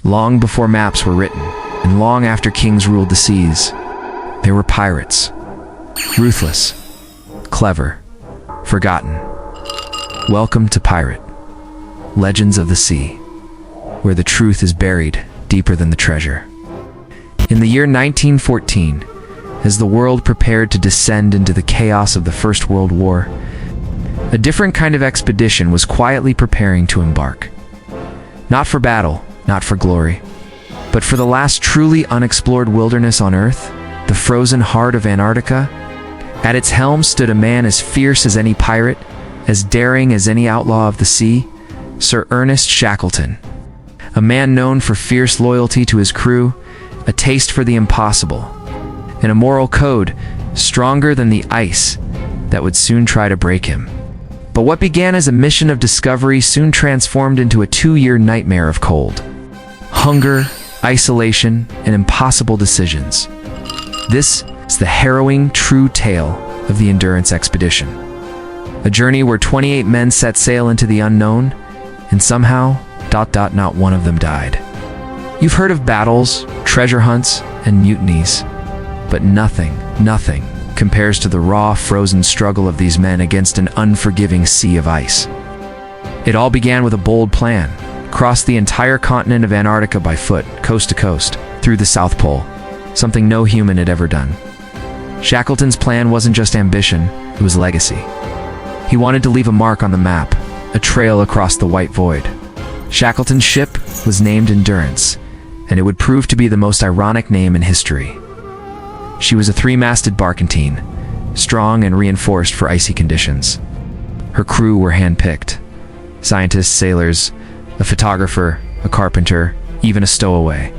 Long before maps were written, and long after kings ruled the seas, there were pirates. Ruthless, clever, forgotten. Welcome to Pirate, Legends of the Sea, where the truth is buried deeper than the treasure. In the year 1914, as the world prepared to descend into the chaos of the First World War, a different kind of expedition was quietly preparing to embark. Not for battle, not for glory, but for the last truly unexplored wilderness on Earth, the frozen heart of Antarctica. At its helm stood a man as fierce as any pirate, as daring as any outlaw of the sea, Sir Ernest Shackleton. A man known for fierce loyalty to his crew, a taste for the impossible, and a moral code stronger than the ice that would soon try to break him. But what began as a mission of discovery soon transformed into a 2-year nightmare of cold, hunger, isolation, and impossible decisions. This is the harrowing, true tale of the Endurance expedition. A journey where 28 men set sail into the unknown, and somehow, not one of them died. You've heard of battles, treasure hunts, and mutinies, but nothing compares to the raw, frozen struggle of these men against an unforgiving sea of ice. It all began with a bold plan: cross the entire continent of Antarctica by foot, coast to coast, through the South Pole, something no human had ever done. Shackleton's plan wasn't just ambition, it was legacy. He wanted to leave a mark on the map, a trail across the white void. Shackleton's ship was named Endurance, and it would prove to be the most ironic name in history. She was a 3-masted barkentine, strong and reinforced for icy conditions. Her crew were hand-picked: scientists, sailors, a photographer, a carpenter, even a stowaway.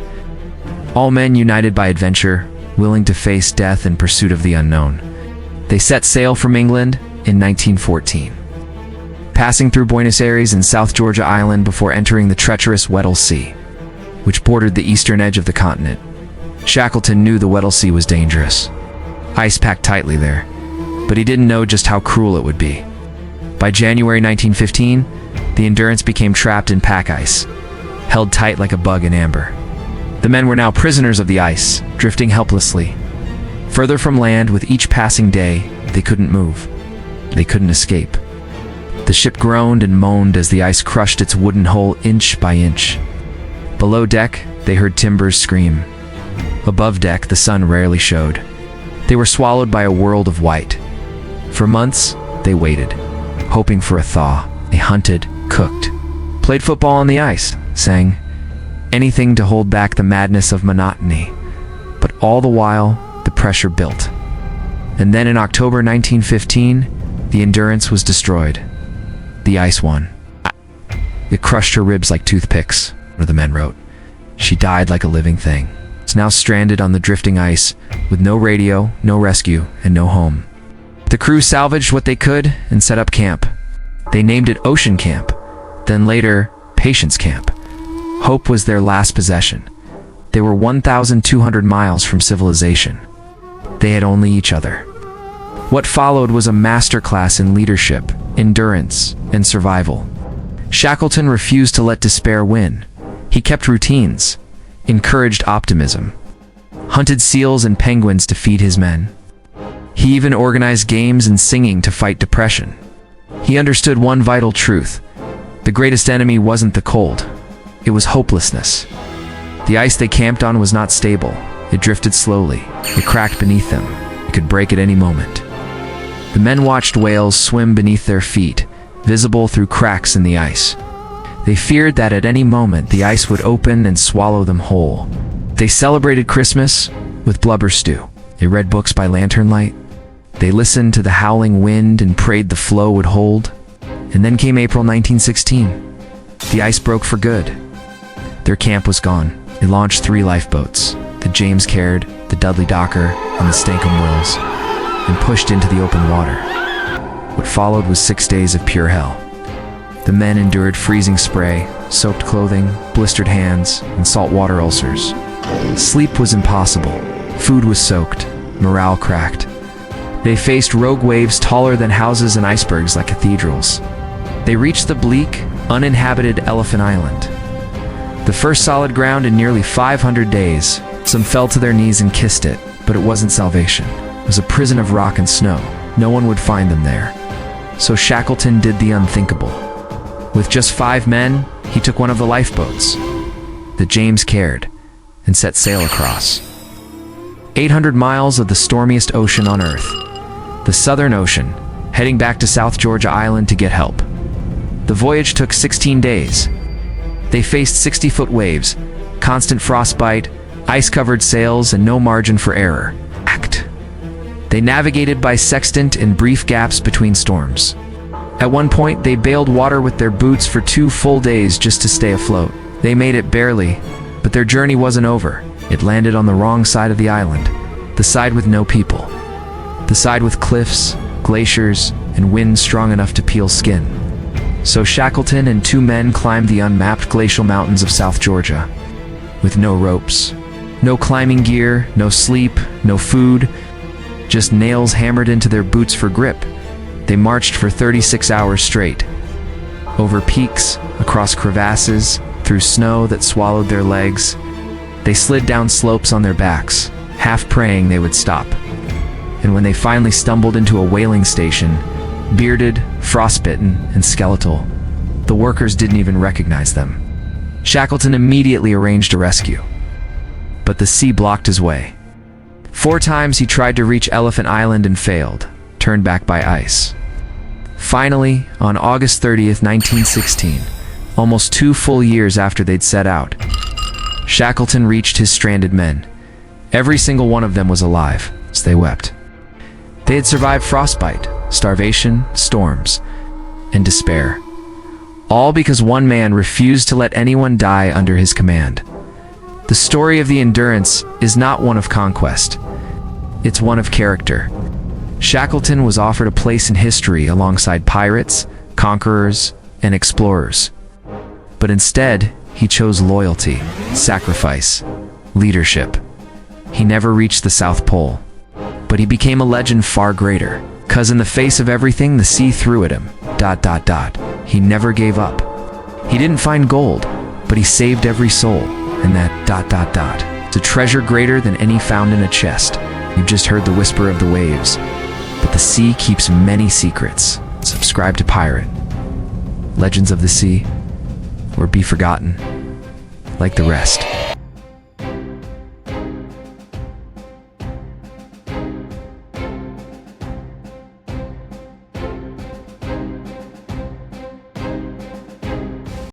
All men united by adventure, willing to face death in pursuit of the unknown. They set sail from England in 1914, passing through Buenos Aires and South Georgia Island before entering the treacherous Weddell Sea, which bordered the eastern edge of the continent. Shackleton knew the Weddell Sea was dangerous. Ice packed tightly there, but he didn't know just how cruel it would be. By January 1915, the Endurance became trapped in pack ice, held tight like a bug in amber. The men were now prisoners of the ice, drifting helplessly. Further from land, with each passing day, they couldn't move. They couldn't escape. The ship groaned and moaned as the ice crushed its wooden hull inch by inch. Below deck, they heard timbers scream. Above deck, the sun rarely showed. They were swallowed by a world of white. For months, they waited, hoping for a thaw. They hunted, cooked, played football on the ice, sang, anything to hold back the madness of monotony. But all the while, the pressure built. And then in October 1915, the Endurance was destroyed. The ice won. It crushed her ribs like toothpicks, one of the men wrote. She died like a living thing. It's now stranded on the drifting ice, with no radio, no rescue, and no home. The crew salvaged what they could and set up camp. They named it Ocean Camp, then later, Patience Camp. Hope was their last possession. They were 1,200 miles from civilization. They had only each other. What followed was a masterclass in leadership, endurance, and survival. Shackleton refused to let despair win. He kept routines, encouraged optimism, hunted seals and penguins to feed his men. He even organized games and singing to fight depression. He understood one vital truth: the greatest enemy wasn't the cold, it was hopelessness. The ice they camped on was not stable. It drifted slowly. It cracked beneath them. It could break at any moment. The men watched whales swim beneath their feet, visible through cracks in the ice. They feared that at any moment the ice would open and swallow them whole. They celebrated Christmas with blubber stew. They read books by lantern light. They listened to the howling wind and prayed the flow would hold. And then came April 1916. The ice broke for good. Their camp was gone. They launched 3 lifeboats, the James Caird, the Dudley Docker, and the Stankham Wills, and pushed into the open water. What followed was 6 days of pure hell. The men endured freezing spray, soaked clothing, blistered hands, and saltwater ulcers. Sleep was impossible. Food was soaked. Morale cracked. They faced rogue waves taller than houses and icebergs like cathedrals. They reached the bleak, uninhabited Elephant Island. The first solid ground in nearly 500 days. Some fell to their knees and kissed it, but it wasn't salvation. It was a prison of rock and snow. No one would find them there. So Shackleton did the unthinkable. With just 5 men, he took one of the lifeboats, the James Caird, and set sail across 800 miles of the stormiest ocean on Earth, the Southern Ocean, heading back to South Georgia Island to get help. The voyage took 16 days. They faced 60-foot waves, constant frostbite, ice-covered sails, and no margin for error. They navigated by sextant in brief gaps between storms. At one point, they bailed water with their boots for 2 full days just to stay afloat. They made it barely, but their journey wasn't over. It landed on the wrong side of the island, the side with no people, the side with cliffs, glaciers, and winds strong enough to peel skin. So Shackleton and 2 men climbed the unmapped glacial mountains of South Georgia, with no ropes, no climbing gear, no sleep, no food, just nails hammered into their boots for grip. They marched for 36 hours straight, over peaks, across crevasses, through snow that swallowed their legs. They slid down slopes on their backs, half praying they would stop. And when they finally stumbled into a whaling station, bearded, frostbitten, and skeletal, the workers didn't even recognize them. Shackleton immediately arranged a rescue, but the sea blocked his way. 4 times he tried to reach Elephant Island and failed, turned back by ice. Finally, on August 30th, 1916, almost 2 full years after they'd set out, Shackleton reached his stranded men. Every single one of them was alive, as they wept. They had survived frostbite, starvation, storms, and despair, all because one man refused to let anyone die under his command. The story of the Endurance is not one of conquest. It's one of character. Shackleton was offered a place in history alongside pirates, conquerors, and explorers. But instead, he chose loyalty, sacrifice, leadership. He never reached the South Pole, but he became a legend far greater. 'Cause in the face of everything the sea threw at him, ... he never gave up. He didn't find gold, but he saved every soul, and that ... it's a treasure greater than any found in a chest. You've just heard the whisper of the waves, but the sea keeps many secrets. Subscribe to Pirate, Legends of the Sea, or be forgotten, like the rest.